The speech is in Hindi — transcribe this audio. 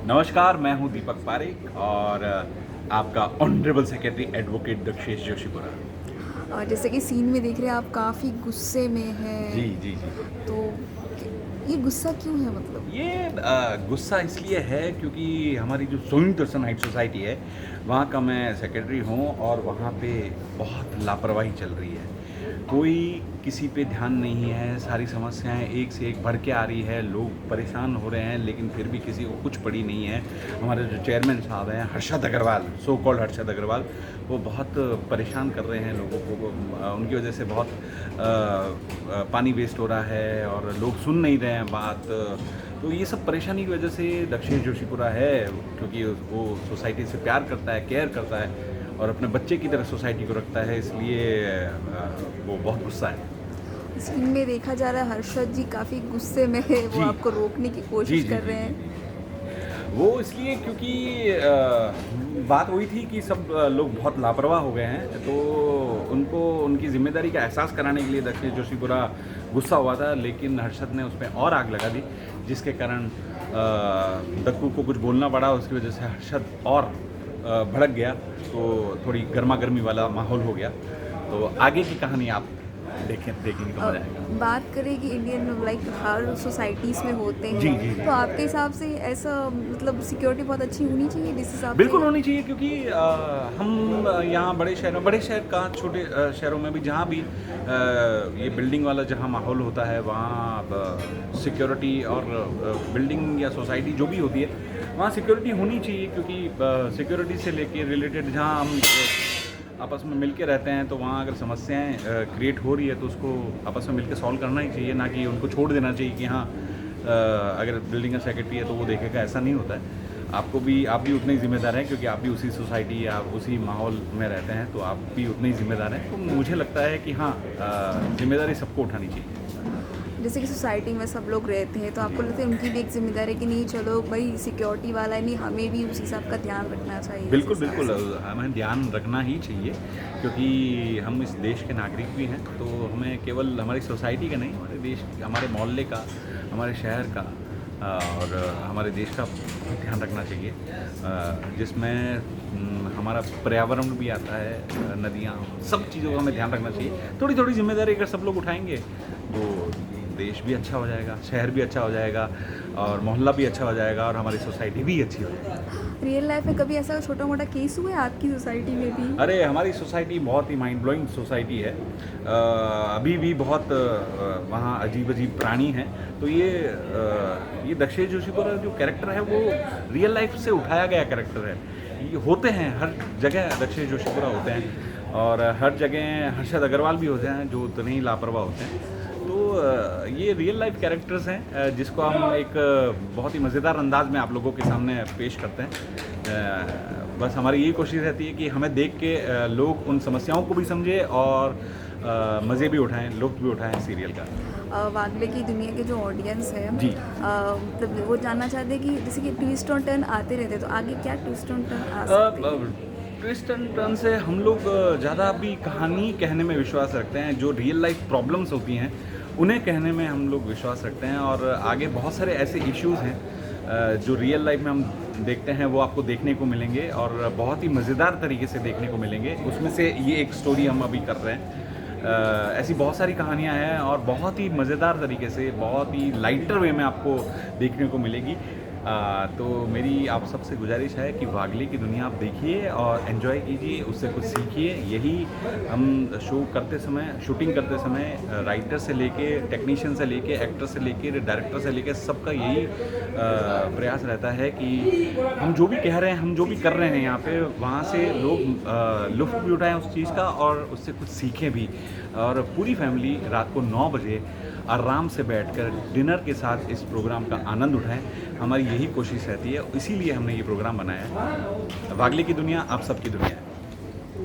नमस्कार, मैं हूं दीपक पारेख और आपका honourable secretary advocate Dakshesh Joshipura. जैसे कि सीन में देख रहे हैं आप काफ़ी गुस्से में जी, हैं, जी, जी। तो ये गुस्सा क्यों है मतलब? ये गुस्सा इसलिए है क्योंकि हमारी जो सोइंग टर्सन हाइट सोसाइटी है, वहाँ का मैं सेक्रेटरी हूँ और वहाँ पे बहुत लापरवाही चल रही है। कोई किसी पे ध्यान नहीं है, सारी समस्याएँ एक से एक बढ़ के आ रही है, लोग परेशान हो रहे हैं लेकिन फिर भी किसी को कुछ पड़ी नहीं है। हमारे जो चेयरमैन साहब हैं, हर्षद अग्रवाल, सो कॉल्ड हर्षद अग्रवाल, वो बहुत परेशान कर रहे हैं लोगों को। उनकी वजह से बहुत पानी वेस्ट हो रहा है और लोग सुन नहीं रहे हैं बात। तो ये सब परेशानी की वजह से दक्षेश जोशीपुरा है, क्योंकि वो सोसाइटी से प्यार करता है, केयर करता है और अपने बच्चे की तरह सोसाइटी को रखता है, इसलिए वो बहुत गुस्सा है। सीन में देखा जा रहा है हर्षद जी काफ़ी गुस्से में है, वो जी। आपको रोकने की जी, कोशिश जी, कर जी, रहे जी, हैं। जी। वो इसलिए क्योंकि बात वही थी कि सब लोग बहुत लापरवाह हो गए हैं, तो उनको उनकी ज़िम्मेदारी का एहसास कराने के लिए दक्षेश जोशीपुरा गुस्सा हुआ था, लेकिन हर्षद ने उसमें और आग लगा दी, जिसके कारण दक्कू को कुछ बोलना पड़ा। उसकी वजह से हर्षद और भड़क गया, तो थोड़ी गर्मा-गर्मी वाला माहौल हो गया। तो आगे की कहानी आप देखेंगे तो अ, मज़ा आएगा। बात करें कि इंडियन लाइक हर सोसाइटीज़ में होते जी, जी, हैं, जी। तो आपके हिसाब से ऐसा मतलब सिक्योरिटी बहुत अच्छी होनी चाहिए जिस हिसाब से। बिल्कुल होनी चाहिए, क्योंकि हम यहाँ बड़े शहर कहाँ, छोटे शहरों में भी जहाँ भी ये बिल्डिंग वाला जहाँ माहौल होता है, वहाँ सिक्योरिटी और बिल्डिंग या सोसाइटी जो भी होती है, वहाँ सिक्योरिटी होनी चाहिए, क्योंकि सिक्योरिटी से लेके रिलेटेड जहाँ हम आपस में मिल के रहते हैं, तो वहाँ अगर समस्याएं क्रिएट हो रही है तो उसको आपस में मिल के सॉल्व करना ही चाहिए, ना कि उनको छोड़ देना चाहिए कि हाँ अगर बिल्डिंग का सेक्रेटरी है तो वो देखेगा। ऐसा नहीं होता है। आप भी उतने ही ज़िम्मेदार हैं, क्योंकि आप भी उसी सोसाइटी या उसी माहौल में रहते हैं, तो आप भी उतने ही ज़िम्मेदार हैं। तो मुझे लगता है कि हाँ, ज़िम्मेदारी सबको उठानी चाहिए। जैसे कि सोसाइटी में सब लोग रहते हैं, तो आपको लगता है उनकी भी एक जिम्मेदारी है कि नहीं चलो भाई सिक्योरिटी वाला है, नहीं हमें भी उस हिसाब का ध्यान रखना चाहिए उस बिल्कुल, हिसाब बिल्कुल, से। हमें ध्यान रखना ही चाहिए, क्योंकि हम इस देश के नागरिक भी हैं, तो हमें केवल हमारी सोसाइटी का नहीं, हमारे देश, हमारे मोहल्ले का, हमारे शहर का और हमारे देश का ध्यान रखना चाहिए, जिसमें हमारा पर्यावरण भी आता है, नदियाँ, सब चीज़ों का हमें ध्यान रखना चाहिए। थोड़ी-थोड़ी ज़िम्मेदारी अगर सब लोग उठाएँगे, तो देश भी अच्छा हो जाएगा, शहर भी अच्छा हो जाएगा और मोहल्ला भी अच्छा हो जाएगा और हमारी सोसाइटी भी अच्छी हो जाएगी। रियल लाइफ में कभी ऐसा छोटा मोटा केस हुआ है आपकी सोसाइटी में भी? अरे! हमारी सोसाइटी बहुत ही माइंड ब्लोइंग सोसाइटी है। अभी भी बहुत वहाँ अजीब-अजीब प्राणी हैं। तो ये दक्षेश जोशीपुरा जो कैरेक्टर है, वो रियल लाइफ़ से उठाया गया कैरेक्टर है। ये होते हैं, हर जगह दक्षेश जोशीपुरा होते हैं और हर जगह हर्षद अग्रवाल भी होते हैं, जो उतने ही लापरवाह होते हैं। तो ये रियल लाइफ कैरेक्टर्स हैं, जिसको हम एक बहुत ही मज़ेदार अंदाज में आप लोगों के सामने पेश करते हैं। बस हमारी यही कोशिश रहती है कि हमें देख के लोग उन समस्याओं को भी समझें और मज़े भी उठाएं, लुत्फ़ भी उठाएं सीरियल का। वागले की दुनिया के जो ऑडियंस है जी। मतलब वो जानना चाहते हैं कि जैसे कि ट्विस्ट और टर्न आते रहते हैं, तो आगे क्या ट्विस्ट और टर्न आ सकते हैं? ट्विस्ट एंड टर्न से हम लोग ज़्यादा भी कहानी कहने में विश्वास रखते हैं। जो रियल लाइफ प्रॉब्लम्स होती हैं, उन्हें कहने में हम लोग विश्वास रखते हैं और आगे बहुत सारे ऐसे इश्यूज़ हैं जो रियल लाइफ में हम देखते हैं, वो आपको देखने को मिलेंगे और बहुत ही मज़ेदार तरीके से देखने को मिलेंगे। उसमें से ये एक स्टोरी हम अभी कर रहे हैं। ऐसी बहुत सारी कहानियाँ हैं और बहुत ही मज़ेदार तरीके से, बहुत ही लाइटर वे में आपको देखने को मिलेगी। तो मेरी आप सबसे गुजारिश है कि वागले की दुनिया आप देखिए और एंजॉय कीजिए, उससे कुछ सीखिए। यही हम शो करते समय, शूटिंग करते समय, राइटर से लेके, टेक्नीशियन से लेके, एक्टर से लेके, डायरेक्टर से लेके, सबका यही प्रयास रहता है कि हम जो भी कह रहे हैं, हम जो भी कर रहे हैं यहाँ पे, वहाँ से लोग लुत्फ़ भी उठाएँ उस चीज़ का और उससे कुछ सीखें भी। और पूरी फैमिली रात को 9 बजे आराम से बैठकर डिनर के साथ इस प्रोग्राम का आनंद उठाएं। हमारी यही कोशिश रहती है, इसीलिए हमने ये प्रोग्राम बनाया है। वागले की दुनिया आप सबकी दुनिया है।